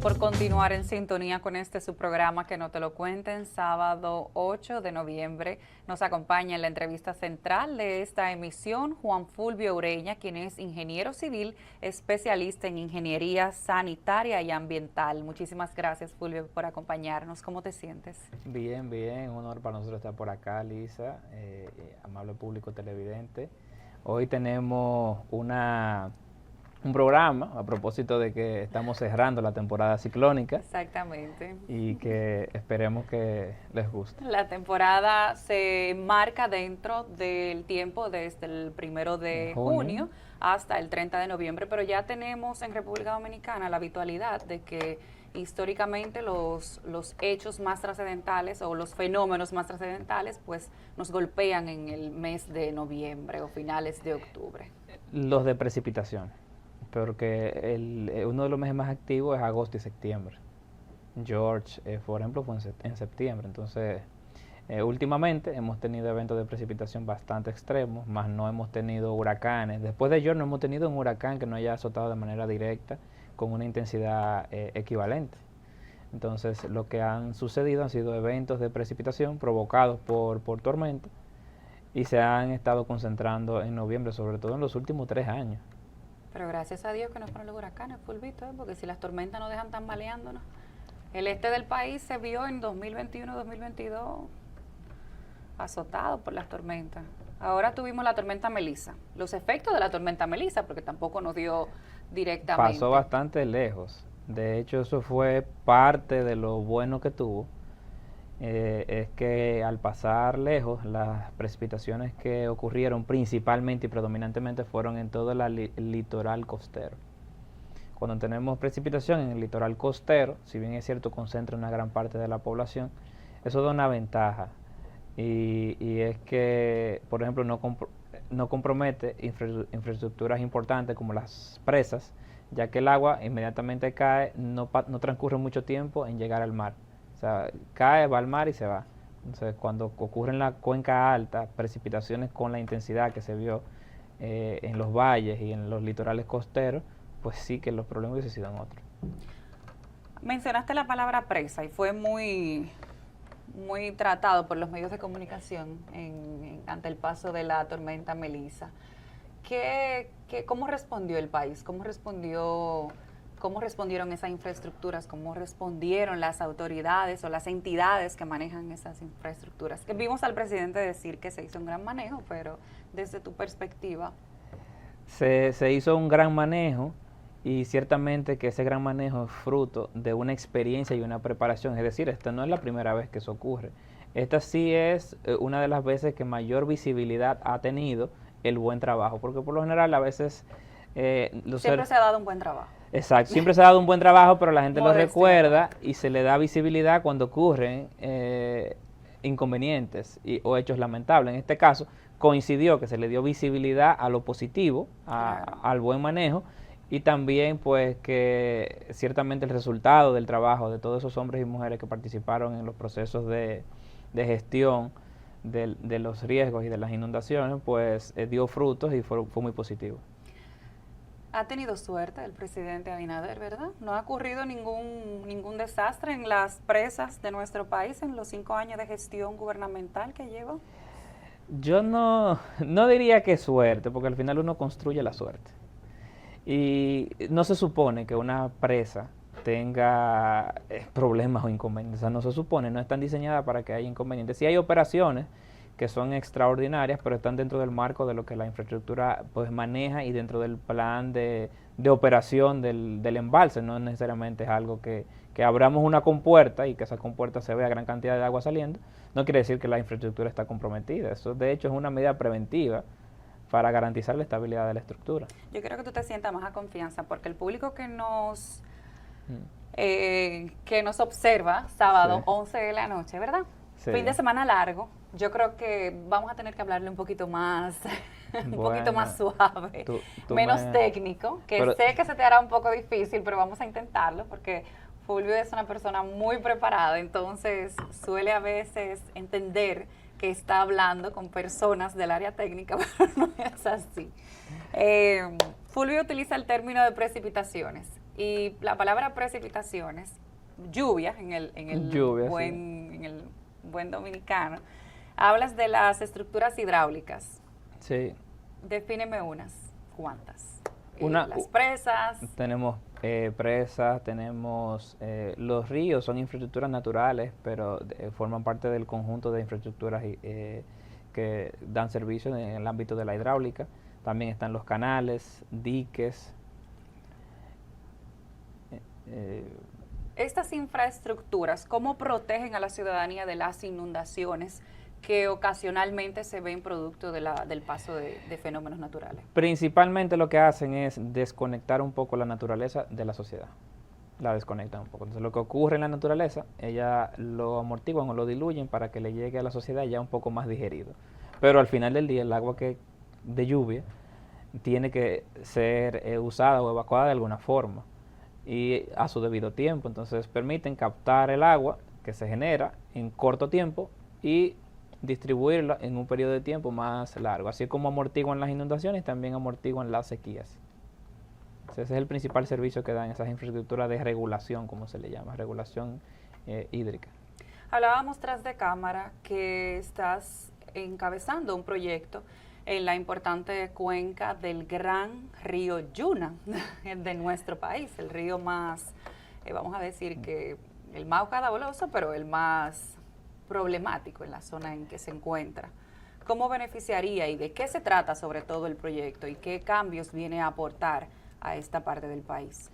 por continuar en sintonía con su programa Que no te lo cuenten. Sábado 8 de noviembre nos acompaña en la entrevista central de esta emisión Juan Fulvio Ureña, quien es ingeniero civil, especialista en ingeniería sanitaria y ambiental. Muchísimas gracias, Fulvio, por acompañarnos. ¿Cómo te sientes? Bien, bien, un honor para nosotros estar por acá, Lisa, amable público televidente. Hoy tenemos un programa a propósito de que estamos cerrando la temporada ciclónica. Exactamente. Y que esperemos que les guste. La temporada se marca dentro del tiempo desde el 1 de junio hasta el 30 de noviembre, pero ya tenemos en República Dominicana la habitualidad de que históricamente los hechos más trascendentales o los fenómenos más trascendentales pues nos golpean en el mes de noviembre o finales de octubre. Los de precipitación, porque uno de los meses más activos es agosto y septiembre. George, por ejemplo, fue en septiembre. Entonces, últimamente hemos tenido eventos de precipitación bastante extremos, más no hemos tenido huracanes. Después de George no hemos tenido un huracán que no haya azotado de manera directa con una intensidad equivalente. Entonces, lo que han sucedido han sido eventos de precipitación provocados por tormenta y se han estado concentrando en noviembre, sobre todo en los últimos 3 años. Pero gracias a Dios que no fueron los huracanes, Fulvito, porque si las tormentas nos dejan tambaleándonos. El este del país se vio en 2021-2022 azotado por las tormentas. Ahora tuvimos la tormenta Melissa. Los efectos de la tormenta Melissa, porque tampoco nos dio directamente. Pasó bastante lejos. De hecho, eso fue parte de lo bueno que tuvo. Es que al pasar lejos, las precipitaciones que ocurrieron principalmente y predominantemente fueron en todo el litoral costero. Cuando tenemos precipitación en el litoral costero, si bien es cierto concentra una gran parte de la población, eso da una ventaja y es que, por ejemplo, no compromete infraestructuras importantes como las presas, ya que el agua inmediatamente cae, no transcurre mucho tiempo en llegar al mar. O sea, cae, va al mar y se va. Entonces, cuando ocurre en la cuenca alta, precipitaciones con la intensidad que se vio en los valles y en los litorales costeros, pues sí que los problemas hubiesen sido en otros. Mencionaste la palabra presa y fue muy tratado por los medios de comunicación ante el paso de la tormenta Melissa. ¿Cómo respondió el país? ¿Cómo respondieron esas infraestructuras? ¿Cómo respondieron las autoridades o las entidades que manejan esas infraestructuras? Que vimos al presidente decir que se hizo un gran manejo, pero desde tu perspectiva. Se hizo un gran manejo y ciertamente que ese gran manejo es fruto de una experiencia y una preparación. Es decir, esta no es la primera vez que eso ocurre. Esta sí es una de las veces que mayor visibilidad ha tenido el buen trabajo, porque por lo general a veces... siempre se ha dado un buen trabajo. Exacto, siempre se ha dado un buen trabajo, pero la gente lo recuerda y se le da visibilidad cuando ocurren inconvenientes o hechos lamentables. En este caso, coincidió que se le dio visibilidad a lo positivo, al buen manejo, y también pues que ciertamente el resultado del trabajo de todos esos hombres y mujeres que participaron en los procesos de gestión de los riesgos y de las inundaciones, pues dio frutos y fue muy positivo. Ha tenido suerte el presidente Abinader, ¿verdad? No ha ocurrido ningún desastre en las presas de nuestro país en los 5 años de gestión gubernamental que lleva. Yo no diría que suerte, porque al final uno construye la suerte. Y no se supone que una presa tenga problemas o inconvenientes. O sea, no se supone, no están diseñadas para que haya inconvenientes. Sí hay operaciones que son extraordinarias, pero están dentro del marco de lo que la infraestructura pues maneja y dentro del plan de operación del embalse. No necesariamente es algo que abramos una compuerta y que esa compuerta se vea gran cantidad de agua saliendo. No quiere decir que la infraestructura está comprometida. Eso de hecho es una medida preventiva para garantizar la estabilidad de la estructura. Yo quiero que tú te sientas más a confianza, porque el público que nos observa sábado, sí, 11 de la noche, ¿verdad? Sí. Fin de semana largo. Yo creo que vamos a tener que hablarle un poquito más, poquito más suave, menos técnico, que sé que se te hará un poco difícil, pero vamos a intentarlo, porque Fulvio es una persona muy preparada, entonces suele a veces entender que está hablando con personas del área técnica, pero no es así. Fulvio utiliza el término de precipitaciones Y la palabra precipitaciones, lluvia en el buen dominicano, hablas de las estructuras hidráulicas. Sí. Defíneme unas cuantas. Las presas. Tenemos presas, tenemos los ríos, son infraestructuras naturales, pero forman parte del conjunto de infraestructuras que dan servicio en el ámbito de la hidráulica. También están los canales, diques. Estas infraestructuras, ¿cómo protegen a la ciudadanía de las inundaciones que ocasionalmente se ven producto del paso de fenómenos naturales? Principalmente lo que hacen es desconectar un poco la naturaleza de la sociedad. La desconectan un poco. Entonces lo que ocurre en la naturaleza, ella lo amortiguan o lo diluyen para que le llegue a la sociedad ya un poco más digerido. Pero al final del día el agua de lluvia tiene que ser usada o evacuada de alguna forma y a su debido tiempo. Entonces permiten captar el agua que se genera en corto tiempo y distribuirla en un periodo de tiempo más largo. Así como amortiguan las inundaciones, también amortiguan las sequías. Ese es el principal servicio que dan esas infraestructuras de regulación, como se le llama, regulación hídrica. Hablábamos tras de cámara que estás encabezando un proyecto en la importante cuenca del gran río Yuna de nuestro país, el río más, vamos a decir que el más caudaloso, pero el más problemático en la zona en que se encuentra. ¿Cómo beneficiaría y de qué se trata sobre todo el proyecto y qué cambios viene a aportar a esta parte del país?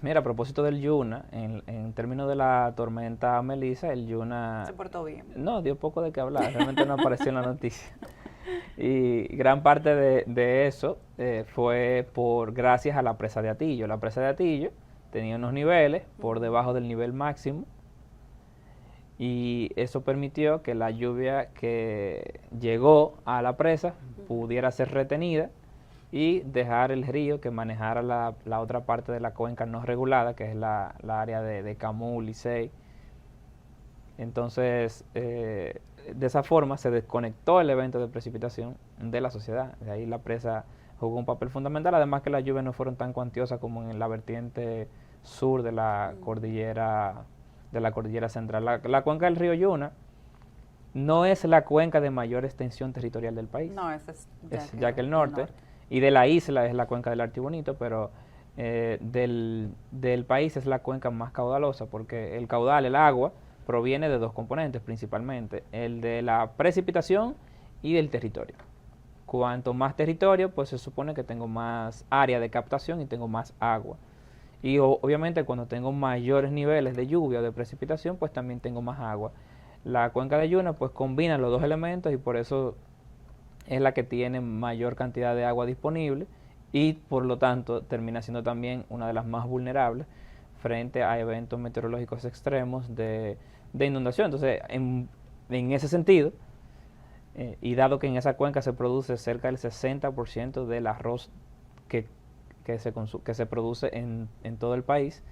Mira, a propósito del Yuna, en términos de la tormenta Melissa, el Yuna... ¿Se portó bien? No, dio poco de qué hablar, realmente no apareció en la noticia. Y gran parte de eso fue gracias a la presa de Atillo. La presa de Atillo tenía unos niveles por debajo del nivel máximo y eso permitió que la lluvia que llegó a la presa pudiera ser retenida y dejar el río que manejara la otra parte de la cuenca no regulada, que es la área de Camus, Licey. Entonces, de esa forma se desconectó el evento de precipitación de la sociedad. De ahí la presa jugó un papel fundamental, además que las lluvias no fueron tan cuantiosas como en la vertiente sur de la cordillera central. La cuenca del río Yuna no es la cuenca de mayor extensión territorial del país. No, es ya que el norte. Y de la isla es la cuenca del Artibonito, pero del país es la cuenca más caudalosa, porque el caudal, el agua, proviene de dos componentes principalmente, el de la precipitación y del territorio. Cuanto más territorio, pues se supone que tengo más área de captación y tengo más agua. Y obviamente cuando tengo mayores niveles de lluvia o de precipitación, pues también tengo más agua. La cuenca de Yuna pues combina los dos elementos y por eso es la que tiene mayor cantidad de agua disponible y por lo tanto termina siendo también una de las más vulnerables frente a eventos meteorológicos extremos de inundación. Entonces, en ese sentido, y dado que en esa cuenca se produce cerca del 60% del arroz que se produce en todo el país,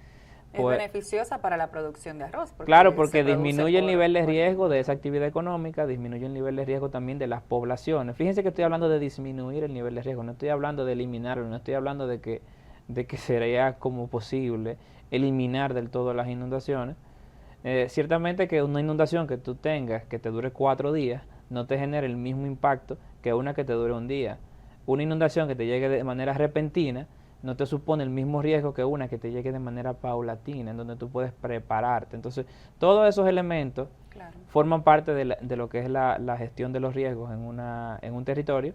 es beneficiosa para la producción de arroz. Claro, porque disminuye el nivel de riesgo de esa actividad económica, disminuye el nivel de riesgo también de las poblaciones. Fíjense que estoy hablando de disminuir el nivel de riesgo, no estoy hablando de eliminarlo, no estoy hablando de que sería como posible eliminar del todo las inundaciones. Ciertamente que una inundación que tú tengas que te dure 4 días no te genera el mismo impacto que una que te dure un día. Una inundación que te llegue de manera repentina no te supone el mismo riesgo que una que te llegue de manera paulatina, en donde tú puedes prepararte. Entonces, todos esos elementos forman parte de lo que es la gestión de los riesgos en un territorio.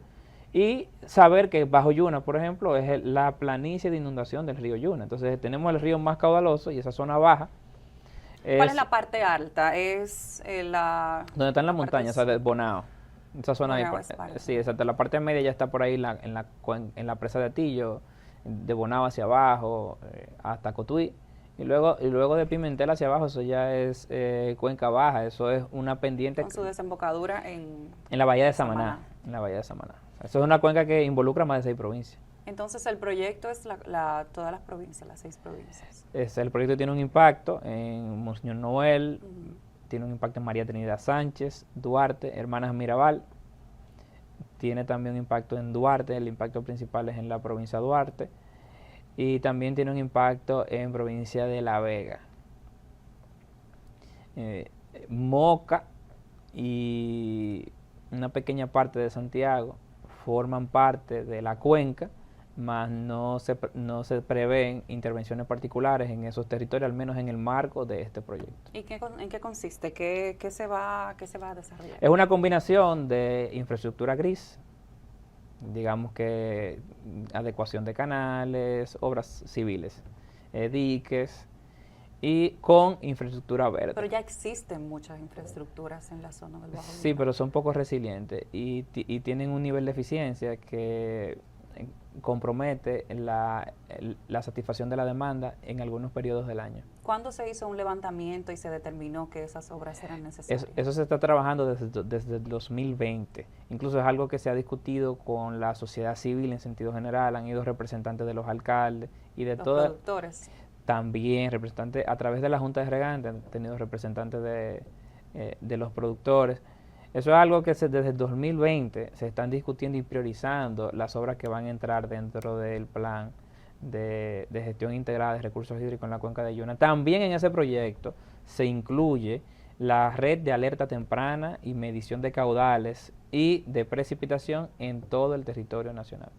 Y saber que bajo Yuna, por ejemplo, es la planicie de inundación del río Yuna. Entonces, tenemos el río más caudaloso y esa zona baja. ¿Cuál es la parte alta? Es donde están las montañas, o sea, de Bonao. Esa zona ahí. Sí, exacto. La parte media ya está por ahí en la presa de Atillo, de Bonao hacia abajo, hasta Cotuí. Y luego de Pimentel hacia abajo, eso ya es cuenca baja, eso es una pendiente. Con su desembocadura en la bahía de Samaná. En la bahía de Samaná. Eso es una cuenca que involucra más de 6 provincias. Entonces el proyecto es todas las provincias, las 6 provincias. El proyecto tiene un impacto en Monseñor Noel, tiene un impacto en María Trinidad Sánchez, Duarte, Hermanas Mirabal. Tiene también un impacto en Duarte, el impacto principal es en la provincia de Duarte. y también tiene un impacto en provincia de La Vega. Moca y una pequeña parte de Santiago forman parte de la cuenca, mas no se prevén intervenciones particulares en esos territorios, al menos en el marco de este proyecto. ¿Y en qué consiste? ¿Qué se va a desarrollar? Es una combinación de infraestructura gris, digamos que adecuación de canales, obras civiles, diques, y con infraestructura verde. Pero ya existen muchas infraestructuras en la zona del Bajo Lima. Sí, pero son poco resilientes y tienen un nivel de eficiencia que compromete la satisfacción de la demanda en algunos periodos del año. ¿Cuándo se hizo un levantamiento y se determinó que esas obras eran necesarias? Eso se está trabajando desde el 2020. Incluso es algo que se ha discutido con la sociedad civil en sentido general. Han ido representantes de los alcaldes y de todos. Los productores. También representantes, a través de la Junta de Regantes, han tenido representantes de los productores. Eso es algo que desde el 2020 se están discutiendo y priorizando las obras que van a entrar dentro del plan de gestión integrada de recursos hídricos en la cuenca de Yuna. También en ese proyecto se incluye la red de alerta temprana y medición de caudales y de precipitación en todo el territorio nacional.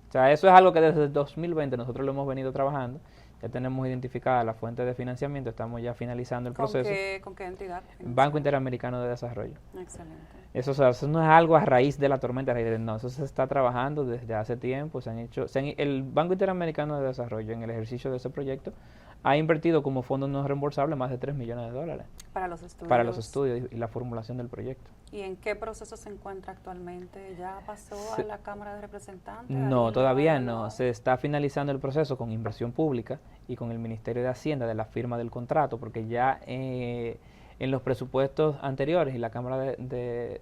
O sea, eso es algo que desde el 2020 nosotros lo hemos venido trabajando. Ya tenemos identificada la fuente de financiamiento, estamos ya finalizando el proceso. ¿Con qué entidad? Banco Interamericano de Desarrollo. Excelente. Eso, o sea, eso no es algo a raíz de la tormenta, no, eso se está trabajando desde hace tiempo. El Banco Interamericano de Desarrollo, en el ejercicio de ese proyecto, ha invertido como fondo no reembolsable más de $3 millones. Para los estudios. Para los estudios y la formulación del proyecto. ¿Y en qué proceso se encuentra actualmente? ¿Ya pasó a la Cámara de Representantes? No, todavía no. Se está finalizando el proceso con inversión pública y con el Ministerio de Hacienda de la firma del contrato, porque ya en los presupuestos anteriores y la Cámara de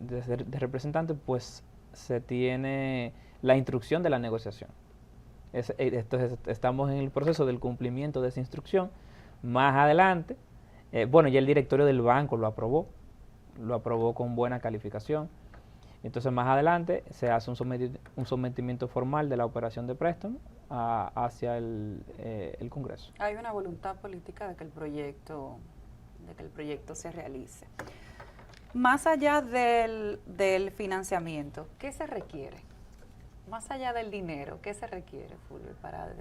Representantes, pues se tiene la instrucción de la negociación. Estamos en el proceso del cumplimiento de esa instrucción. Más adelante, ya el directorio del banco lo aprobó con buena calificación. Entonces más adelante se hace un sometimiento formal de la operación de préstamo hacia el Congreso. Hay una voluntad política de que el proyecto se realice. Más allá del financiamiento, ¿qué se requiere? Más allá del dinero, ¿qué se requiere, Fulvio,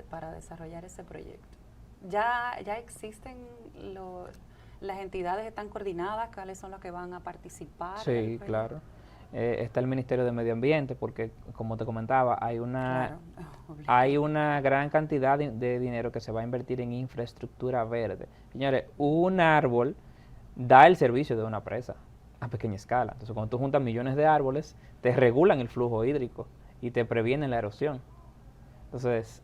para desarrollar ese proyecto? ¿Ya existen las entidades están coordinadas? ¿Cuáles son las que van a participar? Sí, claro. Está el Ministerio de Medio Ambiente, porque como te comentaba, hay una gran cantidad de dinero que se va a invertir en infraestructura verde. Señores, un árbol da el servicio de una presa a pequeña escala. Entonces, cuando tú juntas millones de árboles, te regulan el flujo hídrico y te previenen la erosión. Entonces,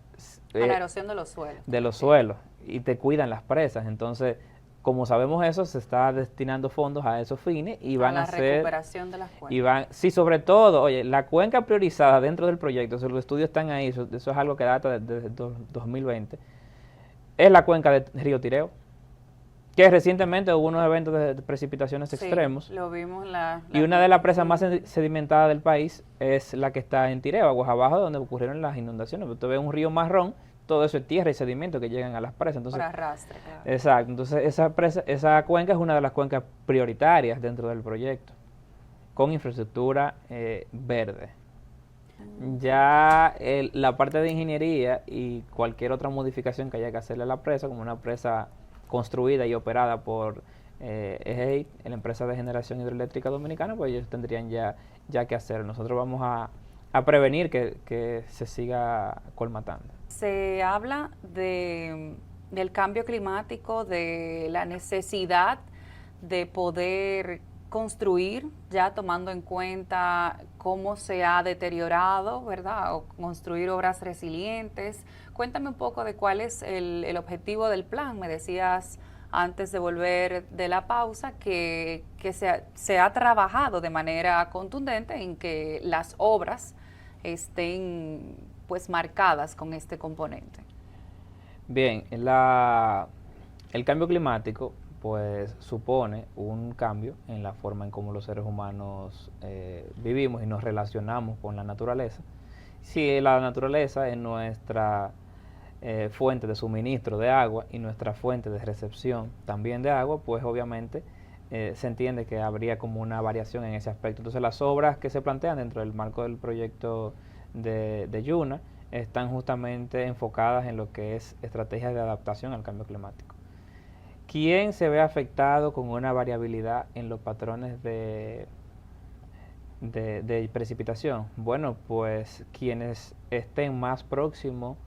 la erosión de los suelos. De los suelos, y te cuidan las presas. Entonces, como sabemos eso, se está destinando fondos a esos fines y van a hacer... la recuperación de las cuencas. Sí, sobre todo, oye, la cuenca priorizada dentro del proyecto, los estudios están ahí, eso es algo que data desde 2020, es la cuenca de Río Tireo, que recientemente hubo unos eventos de precipitaciones extremos. Lo vimos y una de las presas más sedimentadas del país es la que está en Tireo, aguas abajo, donde ocurrieron las inundaciones. Usted ve un río marrón, todo eso es tierra y sedimento que llegan a las presas. Entonces, por arrastre, claro. Exacto. Entonces, esa cuenca es una de las cuencas prioritarias dentro del proyecto, con infraestructura verde. Ya la parte de ingeniería y cualquier otra modificación que haya que hacerle a la presa, como una presa construida y operada por EGEI, la empresa de generación hidroeléctrica dominicana, pues ellos tendrían ya que hacerlo. Nosotros vamos a prevenir que se siga colmatando. Se habla del cambio climático, de la necesidad de poder construir, ya tomando en cuenta cómo se ha deteriorado, ¿verdad? O construir obras resilientes. Cuéntame un poco de cuál es el objetivo del plan. Me decías antes de volver de la pausa que se ha trabajado de manera contundente en que las obras estén pues marcadas con este componente. Bien, el cambio climático pues supone un cambio en la forma en cómo los seres humanos vivimos y nos relacionamos con la naturaleza. Si la naturaleza es nuestra fuente de suministro de agua y nuestra fuente de recepción también de agua, pues obviamente se entiende que habría como una variación en ese aspecto. Entonces las obras que se plantean dentro del marco del proyecto de Yuna están justamente enfocadas en lo que es estrategias de adaptación al cambio climático. ¿Quién se ve afectado con una variabilidad en los patrones de precipitación? Bueno, pues quienes estén más próximos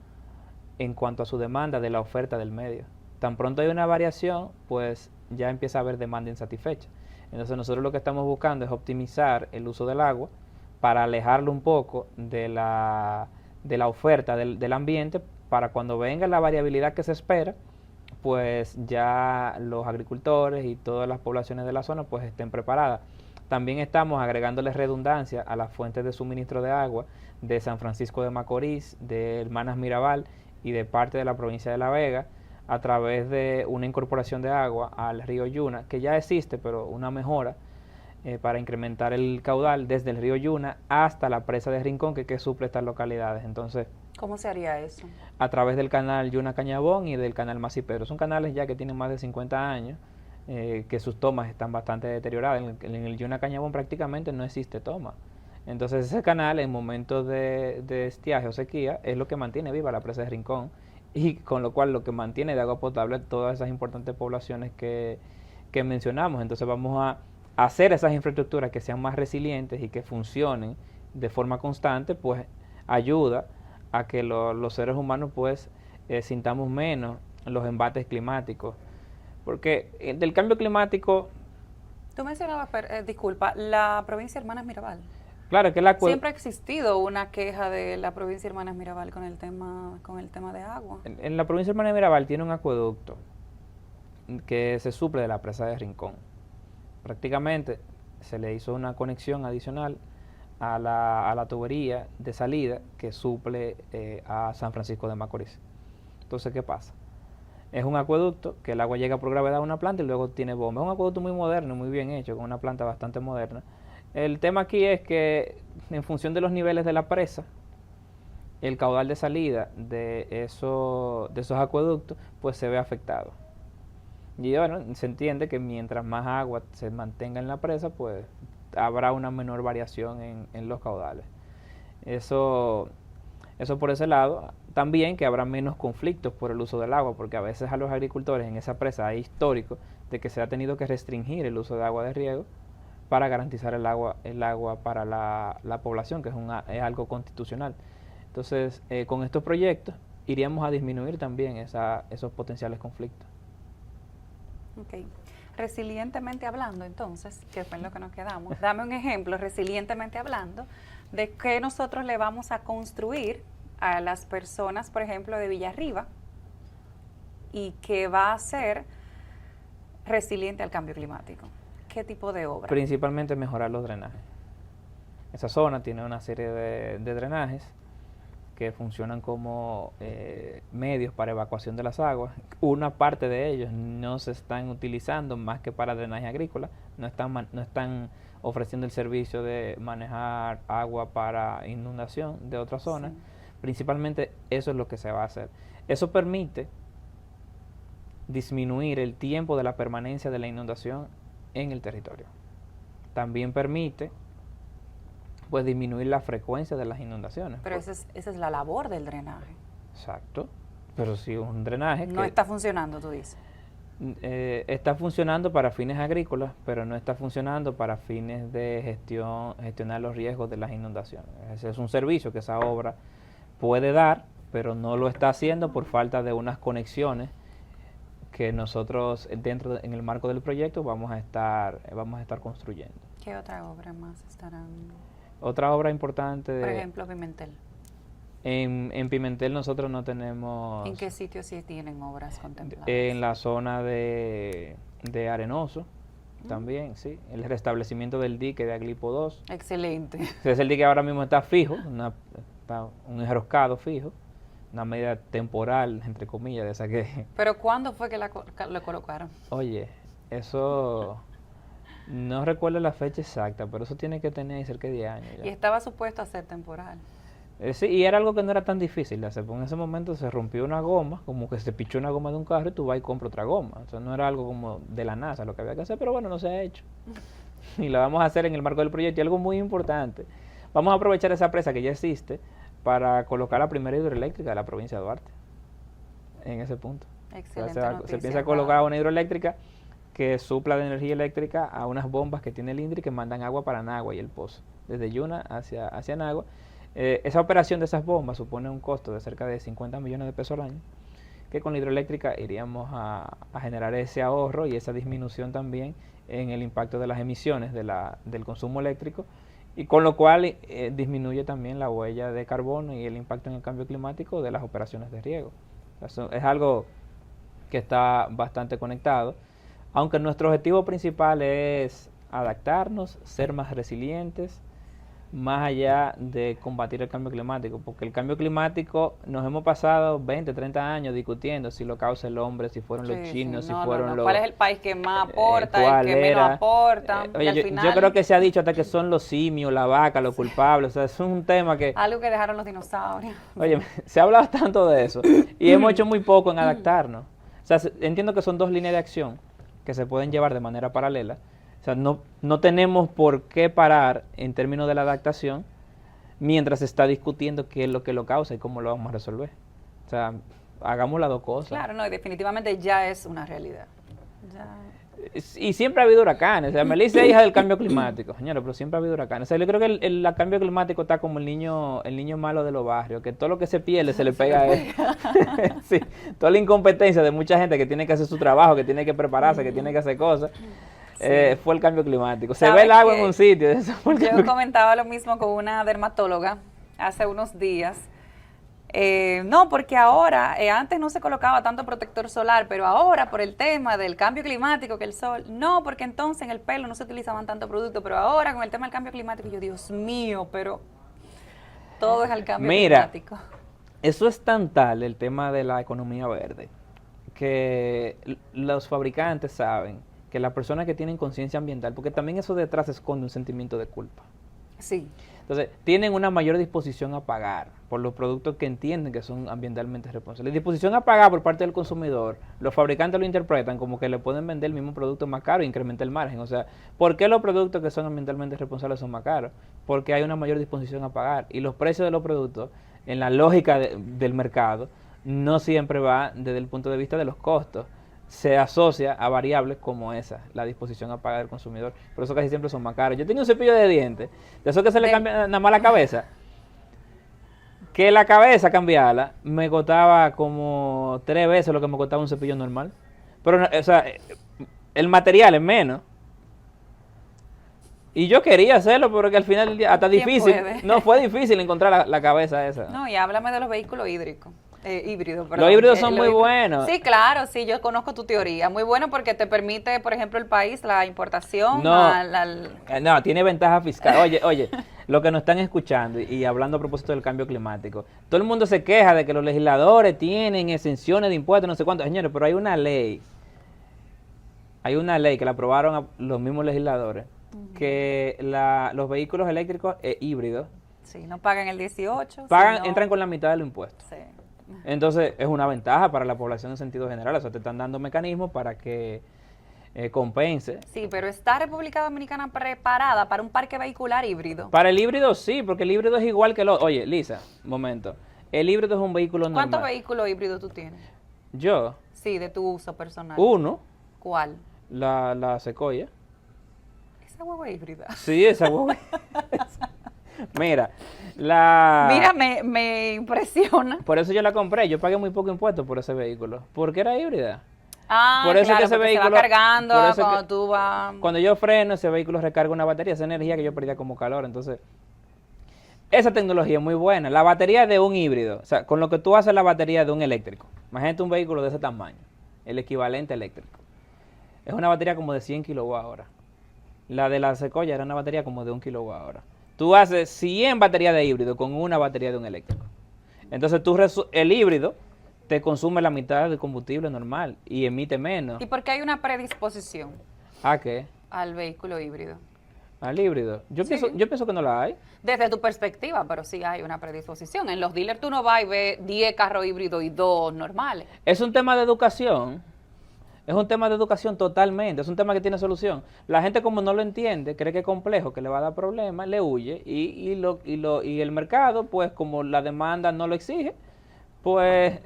en cuanto a su demanda de la oferta del medio. Tan pronto hay una variación, pues ya empieza a haber demanda insatisfecha. Entonces nosotros lo que estamos buscando es optimizar el uso del agua para alejarlo un poco de la oferta del ambiente, para cuando venga la variabilidad que se espera, pues ya los agricultores y todas las poblaciones de la zona pues estén preparadas. También estamos agregándole redundancia a las fuentes de suministro de agua de San Francisco de Macorís, de Hermanas Mirabal y de parte de la provincia de La Vega, a través de una incorporación de agua al río Yuna, que ya existe, pero una mejora para incrementar el caudal desde el río Yuna hasta la presa de Rincón, que suple estas localidades. Entonces, ¿cómo se haría eso? A través del canal Yuna Cañabón y del canal Masipero. Son canales ya que tienen más de 50 años, que sus tomas están bastante deterioradas. En el Yuna Cañabón prácticamente no existe toma. Entonces ese canal en momentos de estiaje o sequía es lo que mantiene viva la presa de Rincón, y con lo cual lo que mantiene de agua potable todas esas importantes poblaciones que mencionamos. Entonces vamos a hacer esas infraestructuras que sean más resilientes y que funcionen de forma constante, pues ayuda a que los seres humanos pues sintamos menos los embates climáticos. Porque del cambio climático... Tú mencionabas, disculpa, la provincia de Hermanas Mirabal. Claro que siempre ha existido una queja de la provincia de Hermanas Mirabal con el tema de agua. En la provincia de Hermanas Mirabal tiene un acueducto que se suple de la presa de Rincón. Prácticamente se le hizo una conexión adicional a la tubería de salida que suple a San Francisco de Macorís. Entonces, ¿qué pasa? Es un acueducto que el agua llega por gravedad a una planta y luego tiene bomba. Es un acueducto muy moderno, muy bien hecho, con una planta bastante moderna. El tema aquí es que en función de los niveles de la presa, el caudal de salida de esos acueductos pues se ve afectado. Y bueno, se entiende que mientras más agua se mantenga en la presa, pues habrá una menor variación en los caudales. Eso por ese lado. También que habrá menos conflictos por el uso del agua, porque a veces a los agricultores en esa presa hay histórico de que se ha tenido que restringir el uso de agua de riego para garantizar el agua para la población, que es algo constitucional. Entonces, con estos proyectos iríamos a disminuir también esos potenciales conflictos. Ok. Resilientemente hablando, entonces, que fue en lo que nos quedamos, dame un ejemplo, resilientemente hablando, de qué nosotros le vamos a construir a las personas, por ejemplo, de Villarriba, y que va a ser resiliente al cambio climático. ¿Qué tipo de obra? Principalmente mejorar los drenajes. Esa zona tiene una serie de drenajes que funcionan como medios para evacuación de las aguas. Una parte de ellos no se están utilizando más que para drenaje agrícola, no están ofreciendo el servicio de manejar agua para inundación de otras zonas. Sí. Principalmente eso es lo que se va a hacer. Eso permite disminuir el tiempo de la permanencia de la inundación en el territorio. También permite pues disminuir la frecuencia de las inundaciones. Pero esa es la labor del drenaje. Exacto. Pero si un drenaje no está funcionando, tú dices. Está funcionando para fines agrícolas, pero no está funcionando para fines de gestionar los riesgos de las inundaciones. Ese es un servicio que esa obra puede dar, pero no lo está haciendo por falta de unas conexiones que nosotros en el marco del proyecto vamos a estar construyendo. ¿Qué otra obra más estarán? Otra obra importante Por ejemplo, Pimentel. En Pimentel nosotros no tenemos... ¿En qué sitios sí tienen obras contempladas? En la zona de Arenoso, también, sí. El restablecimiento del dique de Aglipo 2. Excelente. Es el dique ahora mismo está fijo, un enroscado fijo, una medida temporal, entre comillas, de esa que... ¿Pero cuándo fue que lo colocaron? Oye, eso... No recuerdo la fecha exacta, pero eso tiene que tener cerca de 10 años ya. Y estaba supuesto a ser temporal. Sí, y era algo que no era tan difícil de hacer, porque en ese momento se rompió una goma, como que se pichó una goma de un carro y tú vas y compras otra goma. O sea, no era algo como de la NASA lo que había que hacer, pero bueno, no se ha hecho. Y lo vamos a hacer en el marco del proyecto. Y algo muy importante, vamos a aprovechar esa presa que ya existe para colocar la primera hidroeléctrica de la provincia de Duarte, en ese punto. Excelente. O sea, se piensa colocar una hidroeléctrica que supla de energía eléctrica a unas bombas que tiene el INDRI que mandan agua para Nagua y el Pozo, desde Yuna hacia Nagua. Esa operación de esas bombas supone un costo de cerca de 50 millones de pesos al año, que con la hidroeléctrica iríamos a generar ese ahorro y esa disminución también en el impacto de las emisiones del consumo eléctrico, y con lo cual disminuye también la huella de carbono y el impacto en el cambio climático de las operaciones de riego. Eso es algo que está bastante conectado, aunque nuestro objetivo principal es adaptarnos, ser más resilientes, más allá de combatir el cambio climático, porque el cambio climático nos hemos pasado 20, 30 años discutiendo si lo causa el hombre, si fueron los chinos, si fueron los... ¿Cuál es el país que más aporta, el que menos aporta? Oye, yo creo que se ha dicho hasta que son los simios, la vaca, los culpables, o sea, es un tema que... Algo que dejaron los dinosaurios. Oye, se ha hablado tanto de eso y hemos hecho muy poco en adaptarnos. O sea, entiendo que son dos líneas de acción que se pueden llevar de manera paralela. O sea, no tenemos por qué parar en términos de la adaptación mientras se está discutiendo qué es lo que lo causa y cómo lo vamos a resolver. O sea, hagamos las dos cosas. Claro, no, y definitivamente ya es una realidad. Y siempre ha habido huracanes. O sea, Melissa es hija del cambio climático, señores, pero siempre ha habido huracanes. O sea, yo creo que el cambio climático está como el niño malo de los barrios, que todo lo que se pierde se le pega a él. Sí, toda la incompetencia de mucha gente que tiene que hacer su trabajo, que tiene que prepararse, que tiene que hacer cosas. Sí. Fue el cambio climático. Se ve el agua en un sitio. Yo comentaba lo mismo con una dermatóloga hace unos días. No, porque ahora, antes no se colocaba tanto protector solar, pero ahora por el tema del cambio climático, que el sol, no, porque entonces en el pelo no se utilizaban tanto producto, pero ahora con el tema del cambio climático, yo, Dios mío, pero todo es al cambio climático. Eso es tan tal el tema de la economía verde, que los fabricantes saben que las personas que tienen conciencia ambiental, porque también eso detrás esconde un sentimiento de culpa. Sí. Entonces, tienen una mayor disposición a pagar por los productos que entienden que son ambientalmente responsables. Disposición a pagar por parte del consumidor, los fabricantes lo interpretan como que le pueden vender el mismo producto más caro e incrementar el margen. O sea, ¿por qué los productos que son ambientalmente responsables son más caros? Porque hay una mayor disposición a pagar. Y los precios de los productos, en la lógica del mercado, no siempre va desde el punto de vista de los costos. Se asocia a variables como esa, la disposición a pagar del consumidor. Por eso casi siempre son más caros. Yo tenía un cepillo de dientes, de eso que se le cambia nada más la cabeza, que la cabeza cambiarla me costaba como 3 veces lo que me costaba un cepillo normal. Pero, o sea, el material es menos. Y yo quería hacerlo, porque al final del día, hasta difícil, no fue difícil encontrar la cabeza esa. No, y háblame de los vehículos hídricos. Híbridos, perdón. Los híbridos son muy buenos. Sí, claro, sí, yo conozco tu teoría. Muy bueno porque te permite, por ejemplo, el país, la importación. No, tiene ventaja fiscal. Oye, lo que nos están escuchando y hablando a propósito del cambio climático, todo el mundo se queja de que los legisladores tienen exenciones de impuestos, no sé cuántos. Señores, pero hay una ley que la aprobaron los mismos legisladores, que los vehículos eléctricos híbridos, sí, no pagan el 18. Entran con la mitad de los impuestos. Sí. Entonces, es una ventaja para la población en sentido general. O sea, te están dando mecanismos para que compense. Sí, pero ¿está República Dominicana preparada para un parque vehicular híbrido? Para el híbrido sí, porque el híbrido es igual que Oye, Lisa, un momento. El híbrido es un vehículo normal. ¿Cuántos vehículos híbridos tú tienes? ¿Yo? Sí, de tu uso personal. Uno. ¿Cuál? La Sequoia. ¿Esa hueva híbrida? Sí, esa hueva. Mira, me impresiona. Por eso yo la compré. Yo pagué muy poco impuesto por ese vehículo, porque era híbrida. Por eso claro, que ese vehículo se va cargando cuando tú vas. Cuando yo freno, ese vehículo recarga una batería, esa energía que yo perdía como calor. Entonces, esa tecnología es muy buena. La batería de un híbrido, o sea, con lo que tú haces la batería de un eléctrico. Imagínate un vehículo de ese tamaño, el equivalente eléctrico. Es una batería como de 100 kWh. La de la Sequoia era una batería como de 1 kWh. Tú haces 100 baterías de híbrido con una batería de un eléctrico. Entonces el híbrido te consume la mitad del combustible normal y emite menos. ¿Y por qué hay una predisposición? ¿A qué? Al vehículo híbrido. al híbrido. Yo pienso que no la hay. Desde tu perspectiva, pero sí hay una predisposición. En los dealers tú no vas y ves 10 carros híbridos y 2 normales. Es un tema de educación. Es un tema de educación totalmente, es un tema que tiene solución. La gente como no lo entiende, cree que es complejo, que le va a dar problemas, le huye y el mercado, pues como la demanda no lo exige, pues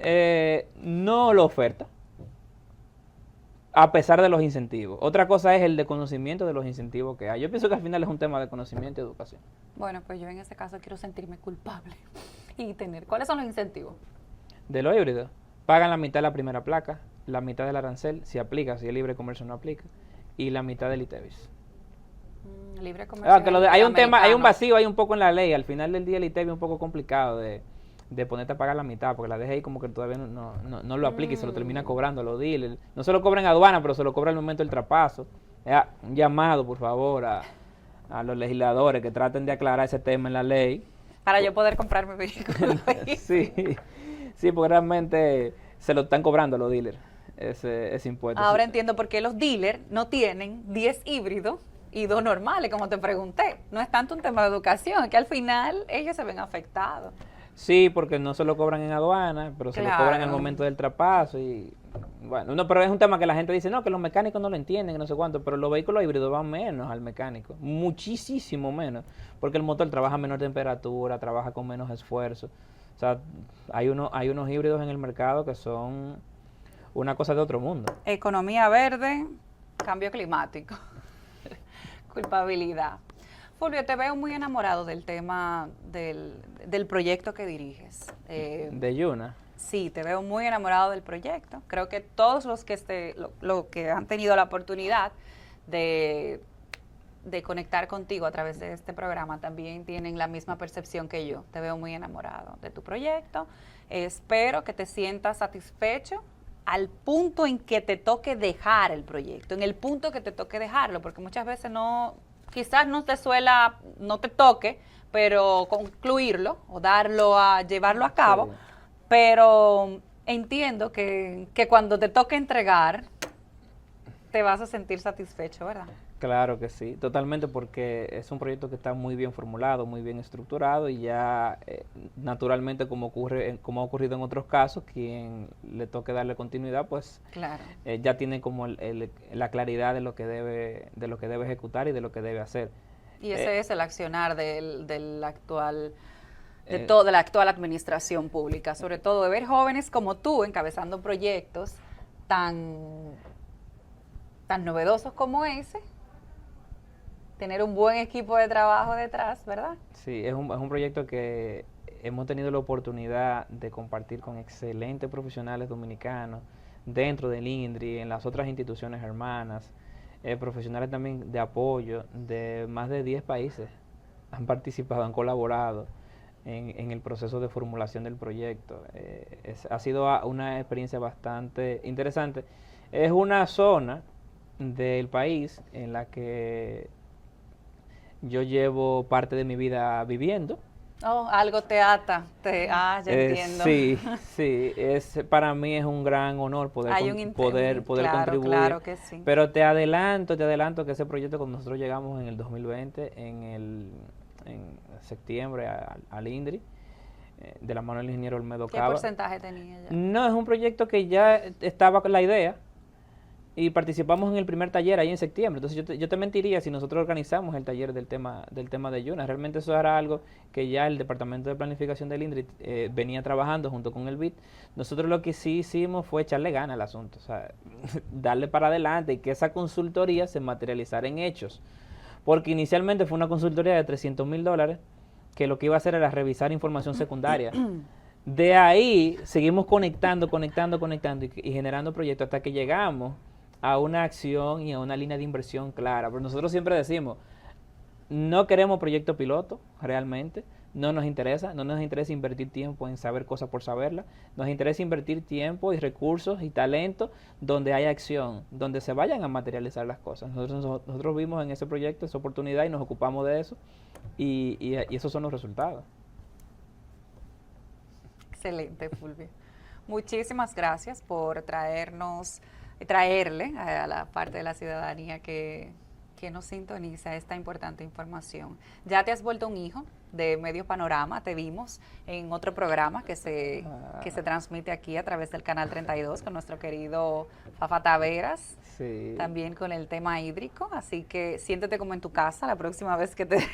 no lo oferta, a pesar de los incentivos. Otra cosa es el desconocimiento de los incentivos que hay. Yo pienso que al final es un tema de conocimiento y educación. Bueno, pues yo en ese caso quiero sentirme culpable y tener. ¿Cuáles son los incentivos? De lo híbrido, pagan la mitad de la primera placa, la mitad del arancel, si aplica, si el libre comercio no aplica, y la mitad del ITEVIS. Libre comercio. Hay un vacío ahí un poco en la ley. Al final del día el ITEVIS es un poco complicado de ponerte a pagar la mitad, porque la deja ahí como que todavía no lo aplica y se lo termina cobrando a los dealers. No se lo cobran en aduana, pero se lo cobra al momento del traspaso. Un llamado, por favor, a los legisladores que traten de aclarar ese tema en la ley. Para yo poder comprar mi vehículo. Sí, porque realmente se lo están cobrando a los dealers. Ese impuesto. Ahora entiendo por qué los dealers no tienen 10 híbridos y 2 normales, como te pregunté. No es tanto un tema de educación, es que al final ellos se ven afectados. Sí, porque no se lo cobran en aduana, pero se lo cobran en el momento del traspaso. Y bueno, no, pero es un tema que la gente dice, no, que los mecánicos no lo entienden, que no sé cuánto, pero los vehículos híbridos van menos al mecánico, muchísimo menos, porque el motor trabaja a menor temperatura, trabaja con menos esfuerzo. O sea, hay unos híbridos en el mercado que son una cosa de otro mundo. Economía verde, cambio climático, culpabilidad. Fulvio, te veo muy enamorado del tema del proyecto que diriges. ¿De Yuna? Sí, te veo muy enamorado del proyecto. Creo que todos los que lo que han tenido la oportunidad de conectar contigo a través de este programa también tienen la misma percepción que yo. Te veo muy enamorado de tu proyecto. Espero que te sientas satisfecho al punto en que te toque dejar el proyecto, en el punto que te toque dejarlo, porque muchas veces quizás no te toque, pero concluirlo o llevarlo a cabo, sí. Pero entiendo que cuando te toque entregar, te vas a sentir satisfecho, ¿verdad? Claro que sí, totalmente, porque es un proyecto que está muy bien formulado, muy bien estructurado y ya naturalmente como ha ocurrido en otros casos, quien le toque darle continuidad, pues claro. Ya tiene como la claridad de lo que debe ejecutar y de lo que debe hacer. Y ese es el accionar de la actual administración pública, sobre todo de ver jóvenes como tú encabezando proyectos tan novedosos como ese. Tener un buen equipo de trabajo detrás, ¿verdad? Sí, es un proyecto que hemos tenido la oportunidad de compartir con excelentes profesionales dominicanos dentro del INDRI, en las otras instituciones hermanas, profesionales también de apoyo de más de 10 países han participado, han colaborado en el proceso de formulación del proyecto. Ha sido una experiencia bastante interesante. Es una zona del país en la que yo llevo parte de mi vida viviendo. Oh, algo te ata. Ya entiendo. Sí, para mí es un gran honor poder contribuir. Claro que sí. Pero te adelanto que ese proyecto, cuando nosotros llegamos en el 2020, en septiembre al INDRI, de la mano del ingeniero Olmedo Cava. ¿Qué porcentaje tenía ya? No, es un proyecto que ya estaba con la idea, y participamos en el primer taller ahí en septiembre. Entonces yo te mentiría si nosotros organizamos el taller del tema de Yuna. Realmente eso era algo que ya el Departamento de Planificación del INDRI venía trabajando junto con el BID. Nosotros lo que sí hicimos fue echarle ganas al asunto, o sea, darle para adelante y que esa consultoría se materializara en hechos. Porque inicialmente fue una consultoría de $300,000 que lo que iba a hacer era revisar información secundaria. De ahí seguimos conectando y generando proyectos hasta que llegamos a una acción y a una línea de inversión clara. Pero nosotros siempre decimos, no queremos proyecto piloto, realmente, no nos interesa invertir tiempo en saber cosas por saberlas, nos interesa invertir tiempo y recursos y talento donde haya acción, donde se vayan a materializar las cosas. Nosotros vimos en ese proyecto esa oportunidad y nos ocupamos de eso y esos son los resultados. Excelente, Fulvio. Muchísimas gracias por traerle a la parte de la ciudadanía que que nos sintoniza esta importante información. Ya te has vuelto un hijo de Medio Panorama, te vimos en otro programa que se transmite aquí a través del canal 32 con nuestro querido Fafa Taveras, sí. También con el tema hídrico, así que siéntete como en tu casa la próxima vez que te,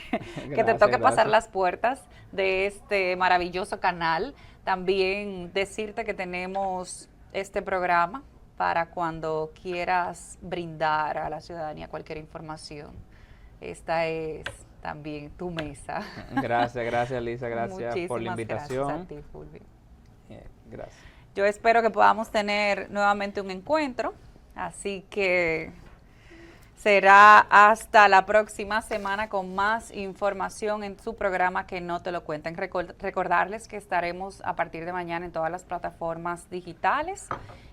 que te toque pasar las puertas de este maravilloso canal. También decirte que tenemos este programa para cuando quieras brindar a la ciudadanía cualquier información. Esta es también tu mesa. Gracias Lisa, gracias Muchísimas por la invitación. Gracias a ti, Fulvio. Gracias. Yo espero que podamos tener nuevamente un encuentro, así que será hasta la próxima semana con más información en su programa Que No Te Lo Cuenten. Recordarles que estaremos a partir de mañana en todas las plataformas digitales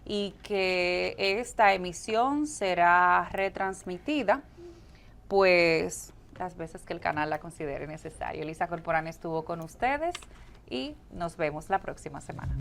y que esta emisión será retransmitida pues las veces que el canal la considere necesario. Elisa Corporán estuvo con ustedes y nos vemos la próxima semana.